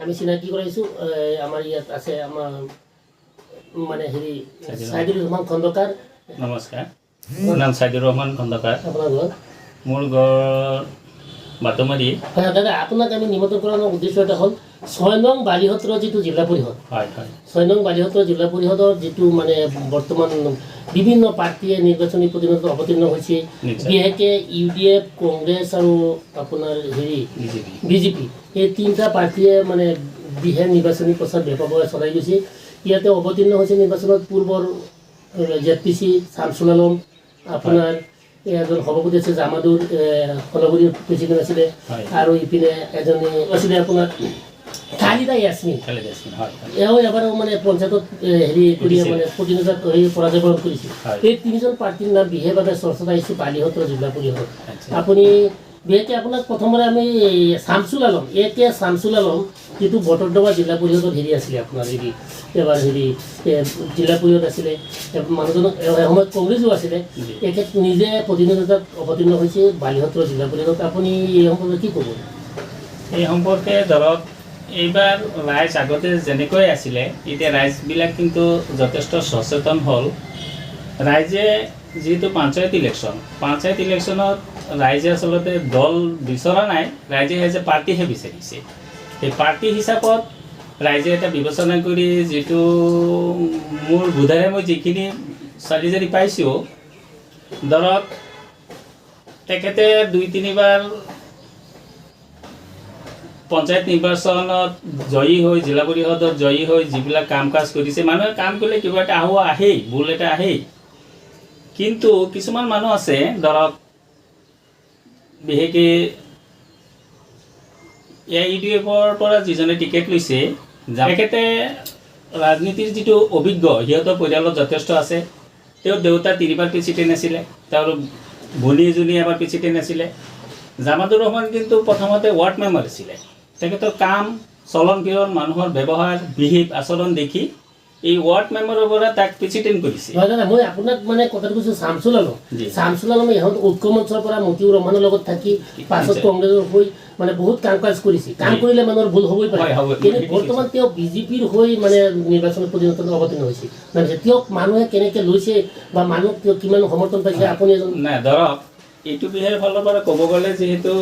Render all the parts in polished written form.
আমি চিনাকি কৰাইছোঁ। আমাৰ ইয়াত আছে আমাৰ মানে হেৰি চাইদুৰ ৰহমান খন্দকাৰ। নমস্কাৰ, মোৰ নাম চাইদুৰ ৰহমান খন্দকাৰ। আপোনাৰ ঘৰ? মোৰ ঘৰ বাটমাৰী। হয় দাদা, আপোনাক আমি নিমন্ত্ৰণ কৰাৰ উদ্দেশ্য এটা হ'ল ৬ নং বালিহত্ৰ যিটো জিলা পৰিষদ, হয় হয় ৬ নং বালিহত্ৰ জিলা পৰিষদৰ যিটো মানে বৰ্তমান বিভিন্ন পাৰ্টীয়ে নিৰ্বাচনী প্ৰতিনিধিত্বত অৱতীৰ্ণ হৈছে, বিশেষকৈ UDF, কংগ্ৰেছ আৰু আপোনাৰ হেৰি BJP, এই তিনিটা পাৰ্টীয়ে মানে বিশেষ নিৰ্বাচনী প্ৰচাৰ ব্যাপকভাৱে চলাই গৈছে। ইয়াতে অৱতীৰ্ণ হৈছে নিৰ্বাচনত পূৰ্বৰ ZPC শামছুল আলম, আপোনাৰ এজন সভাপতি আছে জামাদুৰ খলগুৰিৰ প্ৰেচিডেণ্ট আছিলে, আৰু ইপিনে এজনী আছিলে আপোনাৰ খালিদা ইয়াছমিন। এওঁ এবাৰো মানে পঞ্চায়তত হেৰি কৰি মানে প্ৰতিনিধিত্ব কৰি পৰাজয় বৰণ কৰিছিল। এই তিনিজন পাৰ্টীৰ নাম বিশেষভাৱে চৰ্চাত আহিছে বালিহত্ৰ জিলা পৰিষদত। আপুনি বিশেষকৈ আপোনাক প্ৰথমতে আমি শামছুল আলম, শামছুল আলম যিটো বটদ্ৰৱা জিলা পৰিষদত হেৰি আছিলে আপোনাৰ হেৰি এবাৰ হেৰি জিলা পৰিষদ আছিলে, মানুহজন এসময়ত কংগ্ৰেছো আছিলে, এখেত নিজে প্ৰতিনিধিত্বত অৱতীৰ্ণ হৈছে বালিহত্ৰ জিলা পৰিষদত। আপুনি এই সম্পৰ্কে কি ক'ব? এই সম্পৰ্কে ধৰক এইবাৰ ৰাইজ আগতে যেনেকৈ আছিলে, এতিয়া ৰাইজবিলাক কিন্তু যথেষ্ট সচেতন হ'ল। ৰাইজে যিহেতু পঞ্চায়ত ইলেকশ্যনত ৰাইজে আচলতে দল বিচৰা নাই, ৰাইজে এজ এ পাৰ্টীহে বিচাৰিছে। সেই পাৰ্টী হিচাপত ৰাইজে এটা বিবেচনা কৰি যিটো মোৰ বোধেৰে মই যিখিনি চালি জাৰি পাইছোঁ, ধৰক তেখেতে ২-৩বাৰ পঞ্চায়ত নিৰ্বাচনত জয়ী হৈ, জিলা পৰিষদত জয়ী হৈ যিবিলাক কাম কাজ কৰিছে, মানুহে কাম কৰিলে কিবা এটা আহেই, ভুল এটা আহেই। কিন্তু কিছুমান মানুহ আছে ধৰক বিশেষকৈ UDFৰ পৰা যিজনে টিকেট লৈছে, তেখেতে ৰাজনীতিৰ যিটো অভিজ্ঞ, সিহঁতৰ পৰিয়ালত যথেষ্ট আছে। তেওঁৰ দেউতা 3বাৰ প্ৰেচিডেণ্ট আছিলে, তেওঁৰ ভনী এজনী এবাৰ প্ৰেচিডেণ্ট আছিলে। জামাদুৰ ৰহমান কিন্তু প্ৰথমতে ৱাৰ্ড মেম্বাৰ আছিলে। তেখেতৰ কাম, চলন ফিৰণ, মানুহৰ ব্যৱহাৰ, বিহেভ, আচৰণ দেখি এই ৱাৰ্ড মেম্বাৰৰ পৰা তাক প্ৰেচিডেণ্ট কৰিছে। হয় দাদা, মই আপোনাক মানে কথাটো কৈছোঁ, শামছুল আলম ইহঁত ঐক্য মঞ্চৰ পৰা মতিউৰ ৰহমানৰ লগত থাকি পাছত কংগ্ৰেছৰ হৈ মানে বহুত কাম কাজ কৰিছে। কাম কৰিলে মানুহৰ ভুল হ'বই পাৰে, কিন্তু বৰ্তমান তেওঁ BJPৰ হৈ মানে নিৰ্বাচনত প্ৰতিনিধিত্বত অৱতীৰ্ণ হৈছে। তেওঁক মানুহে কেনেকৈ লৈছে বা মানুহ তেওঁ কিমান সমৰ্থন পাইছে, আপুনি এজন নাই ধৰক এইটো বিষয়ৰ ফালৰ পৰা ক'ব গ'লে, যিহেতু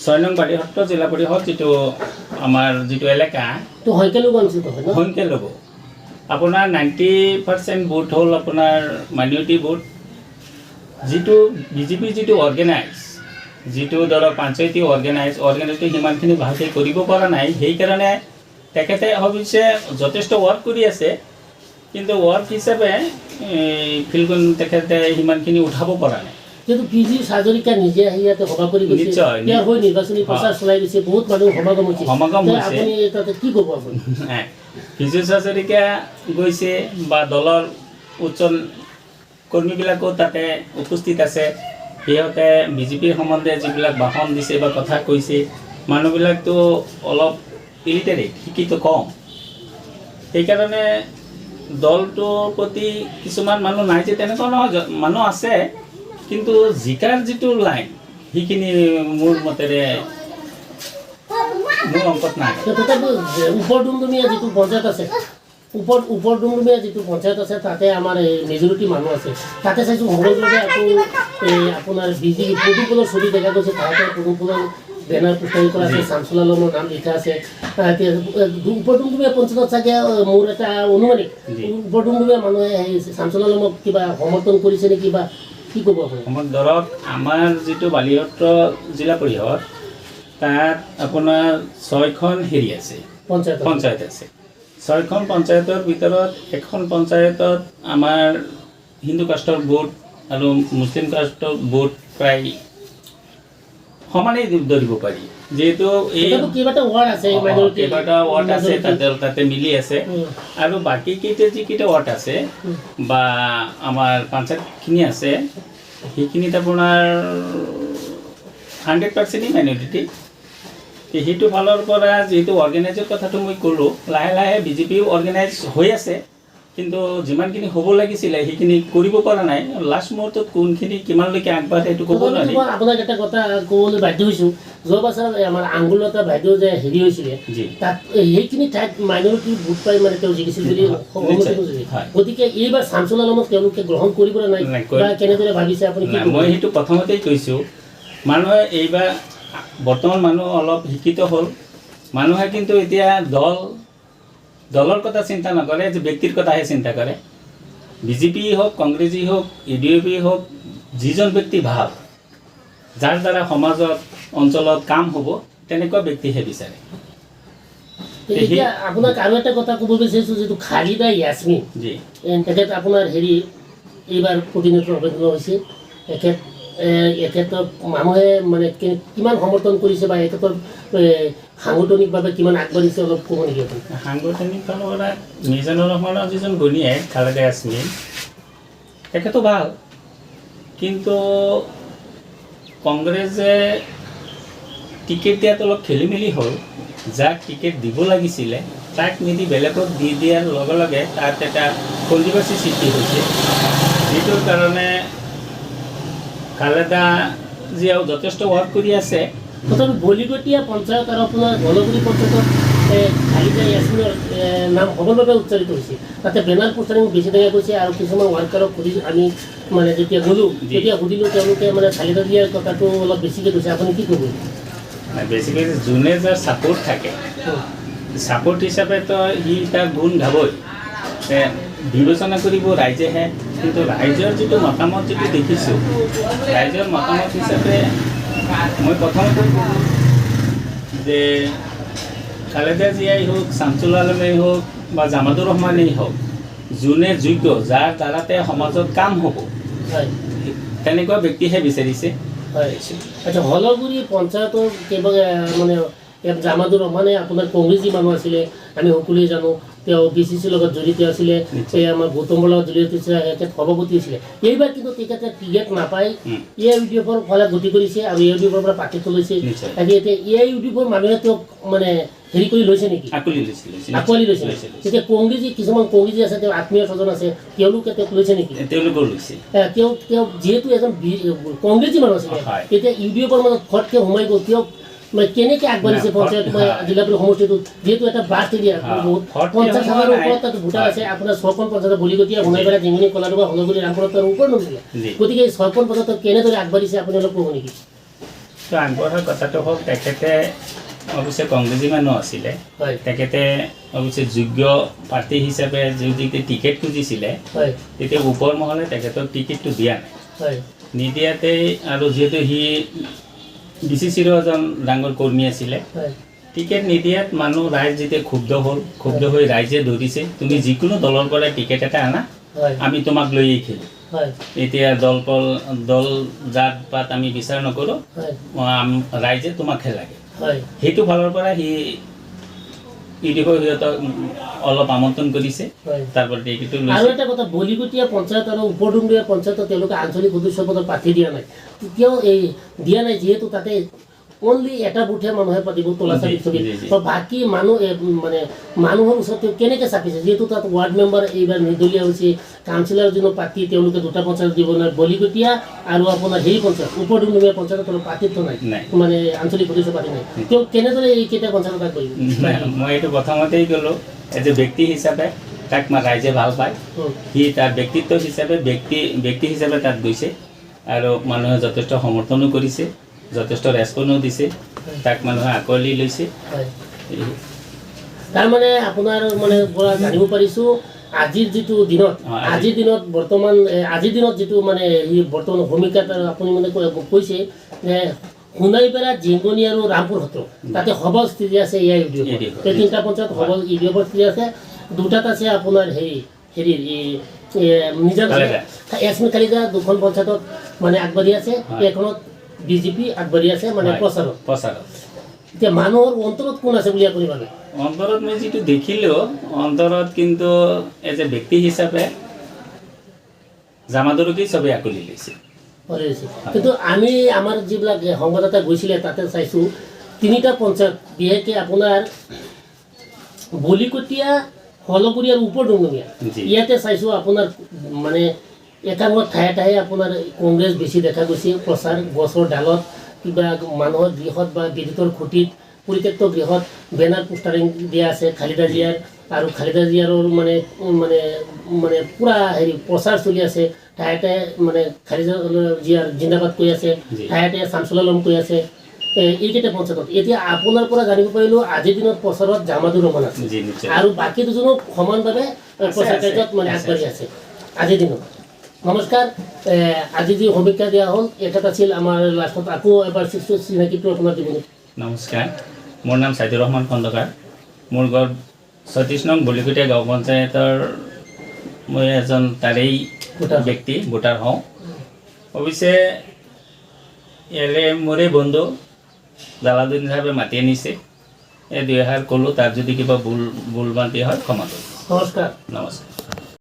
৬ নং বালিহত্ৰ জিলা পৰিষদ যিটো আমাৰ যিটো এলেকা, সংখ্যালঘু অঞ্চল হয় ন, সংখ্যালঘু আপোনাৰ 90% ভোট হ'ল আপোনাৰ মাইনৰিটি ভোট। যিটো BJPৰ যিটো যিটো ধৰক পঞ্চায়তী অৰ্গেনাইজটো সিমানখিনি ভালকৈ কৰিব পৰা নাই। সেইকাৰণে তেখেতে অৱশ্যে যথেষ্ট ৱৰ্ক কৰি আছে, কিন্তু ৱৰ্ক হিচাপে ফিল্ডখন তেখেতে সিমানখিনি উঠাব পৰা নাই। কিন্তু PG হাজৰিকা নিজে আহি ইয়াতে সভা কৰি গৈছে, ইয়াৰ হৈ নিৰ্বাচনী প্ৰচাৰ চলাই গৈছে, বহুত মানুহ সমাগম হৈছে। আপুনি তাতে কি ক'ব? আপুনি PG হাজৰিকা গৈছে বা দলৰ উচ্চ কৰ্মীবিলাকো তাতে উপস্থিত আছে। সিহঁতে BJPৰ সম্বন্ধে যিবিলাক ভাষণ দিছে বা কথা কৈছে, মানুহবিলাকতো অলপ ইলিটাৰেট, শিক্ষিত কম। সেইকাৰণে দলটোৰ প্ৰতি কিছুমান মানুহ নাই যে তেনেকুৱা নহয়, মানুহ আছে, কিন্তু জিকাৰ যিটো লাইন সেইখিনি মোৰ মতেৰে মোৰ অংকত নাই। তথাপিও ওপৰ ডুমডুমীয়া যিটো পঞ্চায়ত আছে, ওপৰ ডুমডুমীয়া যিটো পঞ্চায়ত আছে, তাতে আমাৰ মেজৰিটি মানুহ আছে। তাতে চাইছোঁ সকলোকে আকৌ আপোনাৰ BJP পদুমফুলৰ ছবি দেখা গৈছে, তাতে পদুমফুলৰ বেনাৰ পোষ্টাৰিং কৰা আছে, শামছুল আলমৰ নাম লিখা আছে। ওপৰ ডুমডুমীয়া পঞ্চায়তত চাগে মোৰ এটা অনুমানিক ওপৰ ডুমডুমীয়া মানুহে শামছুল আলমক কিবা সমৰ্থন কৰিছে নেকি, বা কি ক'ব আপুনি? ধৰক আমাৰ যিটো বালিহত্ৰ জিলা পৰিষদ, তাত আপোনাৰ 6খন হেৰি আছে, পঞ্চায়ত আছে। 6খন পঞ্চায়তৰ ভিতৰত এখন পঞ্চায়তত আমাৰ হিন্দু কাষ্টৰ ভোট আৰু মুছলিম কাষ্টৰ ভোট প্ৰায় সমানেই ধৰিব পাৰি, যিহেতু এই কেইবাটা ৱাৰ্ড আছে, তাতে মিলি আছে। আৰু বাকী যিকেইটা ৱাৰ্ড আছে বা আমাৰ পঞ্চায়তখিনি আছে, সেইখিনিত আপোনাৰ 100%ই মাইনৰিটি। সেইটো ফালৰ পৰা যিহেতু অৰ্গেনাইজৰ কথাটো মই ক'লোঁ, লাহে লাহে BJPও অৰ্গেনাইজ হৈ আছে, কিন্তু যিমানখিনি হ'ব লাগিছিলে সেইখিনি কৰিব পৰা নাই লাষ্ট মুহূৰ্তত কোনখিনি কিমানলৈকে আগবাঢ়ে সেইটো ক'ব নোৱাৰি মই আপোনাক এটা কথা ক'বলৈ বাধ্য হৈছোঁ যোৱা বছৰ আমাৰ আংগুলতা বাইদেউ যে হেৰি হৈছিলে তাত সেইখিনি ঠাইত মাইনৰিটি ভোট পাই মানে তেওঁ জিকিছিল বুলি গতিকে এইবাৰ শামছুল আলমক তেওঁলোকে গ্ৰহণ কৰিবলৈ নাই বা কেনেদৰে ভাবিছে আপুনি মই সেইটো প্ৰথমতেই কৈছোঁ মানুহে এইবাৰ বৰ্তমান মানুহ অলপ শিক্ষিত হ'ল মানুহে কিন্তু এতিয়া দলৰ কথা চিন্তা নকৰে যে ব্যক্তিৰ কথাহে চিন্তা কৰে বিজেপি হওক কংগ্ৰেছী হওক ইউডিএফি হওক যিজন ব্যক্তি ভাল যাৰ দ্বাৰা সমাজত অঞ্চলত কাম হ'ব তেনেকুৱা ব্যক্তিহে বিচাৰে এতিয়া আপোনাক আৰু এটা কথা ক'ব বিচাৰিছোঁ যিটো খালিদা ইয়াছমিন তেখেত আপোনাৰ হেৰি এইবাৰ প্ৰতিনিধিত্ব অৱতীৰ্ণ হৈছে এখেতক মানুহে মানে কিমান সমৰ্থন কৰিছে বা এখেতৰ সাংগঠনিকভাৱে কিমান আগবাঢ়িছে অলপ ক'ব নেকি আপুনি সাংগঠনিক ফালৰ পৰা মিজানুৰ ৰহমানৰ যিজন ঘৈণীয়েক খালেদা ইয়াছমিন তেখেতো ভাল কিন্তু কংগ্ৰেছে টিকেট দিয়াত অলপ খেলি মেলি হ'ল যাক টিকেট দিব লাগিছিলে তাক নিদি বেলেগক দি দিয়াৰ লগে লগে তাত এটা কণ্ট্ৰভাৰ্চি সৃষ্টি হৈছে যিটোৰ কাৰণে খালেদা জিয়াও যথেষ্ট ৱৰ্ক কৰি আছে তথাপি বলিগটীয়া পঞ্চায়ত আৰু আপোনাৰ গণগুৰি পঞ্চায়তত খালিদা ইয়াছমিনৰ নাম সবলভাৱে উচ্চাৰিত হৈছে তাতে বেনাৰ পোষ্টাৰিং বেছি দেখা গৈছে আৰু কিছুমান ৱাৰ্কাৰক সুধি আমি মানে যেতিয়া গ'লোঁ তেতিয়া সুধিলোঁ তেওঁলোকে মানে খালিদা জিয়াৰ কথাটো অলপ বেছিকৈ কৈছে আপুনি কি ক'ব বেছিকৈ যোনে যাৰ ছাপোৰ্ট থাকে ছাপোৰ্ট হিচাপেতো সি তাৰ গুণ গাবই বিবেচনা কৰিব ৰাইজেহে কিন্তু ৰাইজৰ যিটো মতামত যিটো দেখিছোঁ ৰাইজৰ মতামত হিচাপে মই প্ৰথমতে যে খালেদা জিয়াই হওক শামছুল আলমেই হওক বা জামাতুৰ ৰহমানেই হওক যোনে যোগ্য যাৰ দ্বাৰাতে সমাজত কাম হ'ব তেনেকুৱা ব্যক্তিহে বিচাৰিছে হয় আচ্ছা হলগুৰি পঞ্চায়তৰ কেইবা মানে জামাতুৰ ৰহমানে আপোনাৰ কংগ্ৰেছী মানুহ আছিলে আমি সকলোৱে জানো তেওঁ DCCৰ লগত জড়িত আছিলে আমাৰ গৌতমৰ লগত জড়িত আছিলে তেখেত সভাপতি আছিলে এইবাৰ কিন্তু তেখেতে টিকেট নাপায় AIUDFৰ ফালে গতি কৰিছে আৰু AIUDFৰ পৰা পাৰ্থক্য লৈছে এতিয়া AIUDFৰ মানুহে তেওঁক মানে হেৰি কৰি লৈছে নেকি আঁকোৱালি লৈছে এতিয়া কংগ্ৰেছী কিছুমান কংগ্ৰেছী আছে তেওঁ আত্মীয় স্বজন আছে তেওঁলোকে তেওঁক লৈছে নেকি তেওঁলোকৰ লৈছে তেওঁ যিহেতু এজন কংগ্ৰেছী মানুহ আছিলে এতিয়া UDFৰ মাজত ফটকৈ সোমাই গ'ল তেওঁক মানে কেনেকৈ আগবাঢ়িছে পঞ্চায়ত জিলা পৰিষদ সমষ্টিটোত যিহেতু এটা বাছ এৰিয়া 50,000ৰ ওপৰত তাত ভোটাৰ আছে আপোনাৰ 6খন পঞ্চায়ত বলিগটীয়া বঙাইপাৰা জিঙিনী কলাডুবা হলগুৰি ৰামপুৰত তাৰ ওপৰত নমিলে গতিকে এই 6খন পঞ্চায়তত কেনেদৰে আগবাঢ়িছে আপুনি অলপ ক'ব নেকি আগবঢ়াৰ কথাটো হ'ল তেখেতে অৱশ্যে কংগ্ৰেছী মানুহ আছিলে তেখেতে অৱশ্যে যোগ্য প্ৰাৰ্থী হিচাপে যদি টিকেট খুজিছিলে তেতিয়া ওপৰ মহলে তেখেতক টিকেটটো দিয়া নাই নিদিয়াতেই আৰু যিহেতু সি DCCৰো এজন ডাঙৰ কৰ্মী আছিলে টিকেট নিদিয়াত মানুহ ৰাইজ যেতিয়া ক্ষুব্ধ হ'ল ক্ষুব্ধ হৈ ৰাইজে ধৰিছে তুমি যিকোনো দলৰ পৰা টিকেট এটা আনা আমি তোমাক লৈয়ে খেলোঁ এতিয়া দল জাত পাত আমি বিচাৰ নকৰোঁ ৰাইজে তোমাকহে লাগে সেইটো ফালৰ পৰা সি ইউডিএফৰ সিহঁতক অলপ আমন্ত্ৰণ কৰিছে তাৰপৰা টিকেটটো আৰু এটা কথা বলিগটীয়া পঞ্চায়ত আৰু উপডুংৰীয়া পঞ্চায়তত তেওঁলোকে আঞ্চলিক সদস্য পদত প্ৰাৰ্থী দিয়া নাই তেতিয়াও এই দিয়া নাই যিহেতু তাতে অনলি এটা বুথে মানুহে পাতিব তোলাচালি ছবি বাকী মানুহ মানে মানুহৰ ওচৰত কেনেকৈ চাপিছে যিহেতু তাত ৱাৰ্ড মেম্বাৰ এইবাৰ নিৰ্দলীয় হৈছে কাউন্সিলৰ যিটো প্ৰাৰ্থী তেওঁলোকে দুটা পঞ্চায়ত দিব নাই বলিগটীয়া আৰু আপোনাৰ হেৰি পঞ্চায়ত উপডুংৰীয়া পঞ্চায়তত অলপ প্ৰাৰ্থিত্ব নাই মানে আঞ্চলিক সদস্য পাতি নাই তেওঁ কেনেদৰে এইকেইটা পঞ্চায়ত কৰিব মই এইটো প্ৰথমতেই ক'লোঁ এজ এ ব্যক্তি হিচাপে তাক ৰাইজে ভাল পায় সি তাৰ ব্যক্তিত্ব হিচাপে ব্যক্তি হিচাপে তাত গৈছে আৰু মানুহে যথেষ্ট সমৰ্থনো কৰিছে যথেষ্ট ৰেছপনো দিছে তাক মানুহে আঁকোৱালি লৈছে তাৰমানে আপোনাৰ মানে পৰা জানিব পাৰিছোঁ আজিৰ যিটো দিনত বৰ্তমান আজিৰ দিনত যিটো মানে এই বৰ্তমান ভূমিকাত আপুনি মানে কৈছে যে সোণাইপাৰা জিংগনি আৰু ৰামপুৰ সত্ৰ তাতে সবল স্থিতি আছে AIUDF তিনিটা পঞ্চায়ত সবল UDFৰ স্থিতি আছে দুটাত আছে আপোনাৰ হেৰি নিজাম ইয়াছমিন খালিদা দুখন পঞ্চায়তত মানে আগবাঢ়ি আছে এখনত BJP আগবাঢ়ি আছে মানে প্ৰচাৰত এতিয়া মানুহৰ অন্তৰত কোন আছে বুলি আপুনি ভাবে অন্তৰত মই যিটো দেখিলোঁ অন্তৰত কিন্তু এজ এ ব্যক্তি হিচাপে জামাতুৰকেই চবেই আঁকোৱালি লৈছে কিন্তু আমি আমাৰ যিবিলাক সংবাদদাতা গৈছিলে তাতে চাইছোঁ তিনিটা পঞ্চায়ত বিশেষকৈ আপোনাৰ বলিকটীয়া হলপুৰী আৰু ওপৰ ডুমডুমীয়া জি। ইয়াতে চাইছোঁ আপোনাৰ মানে একাংশ ঠায়ে ঠায়ে আপোনাৰ কংগ্ৰেছ বেছি দেখা গৈছে প্ৰচাৰ গছৰ ডালত কিবা মানুহৰ গৃহত বা বিদ্যুতৰ খুঁটিত পৰিত্যক্ত গৃহত বেনাৰ পোষ্টাৰিং দিয়া আছে খালিদা জিয়াৰ আৰু খালিদা জিয়াৰৰ মানে মানে মানে পূৰা হেৰি প্ৰচাৰ চলি আছে ঠায়ে ঠায়ে মানে খালিদা জিয়াৰ জিন্দাবাদ কৈ আছে জি। ঠায়ে ঠায়ে শামছুল আলম কৈ আছে এইকেইটা পঞ্চায়তত এতিয়া আপোনাৰ পৰা জানিব পাৰিলোঁ আজিৰ দিনত প্ৰচাৰত জামাতুৰ ৰহমান আছে জি নিশ্চয় আৰু বাকী দুজনো সমানভাৱে প্ৰচাৰ কাৰ্যত মানে আছে, আগবাঢ়ি আছে আজিৰ দিনত নমস্কাৰ আজি যি সমীক্ষা দিয়া হ'ল এখেত আছিল আমাৰ লাষ্টত আকৌ এবাৰ চিনাকিটো আপোনাৰ দিব নমস্কাৰ মোৰ নাম ছাইদুৰ ৰহমান খন্দকাৰ মোৰ ঘৰ ৩৬ নং বলিকটীয়া গাঁও পঞ্চায়তৰ মই এজন তাৰেই ব্যক্তি ভোটাৰ হওঁ অৱশ্যে ইয়াৰে মোৰে বন্ধু জালালুদ্দিন সাহেবে মাতি আনিছে এই দুই এষাৰ ক'লোঁ তাত যদি কিবা ভুল ভ্ৰান্তি হয় ক্ষমা কৰিব নমস্কাৰ নমস্কাৰ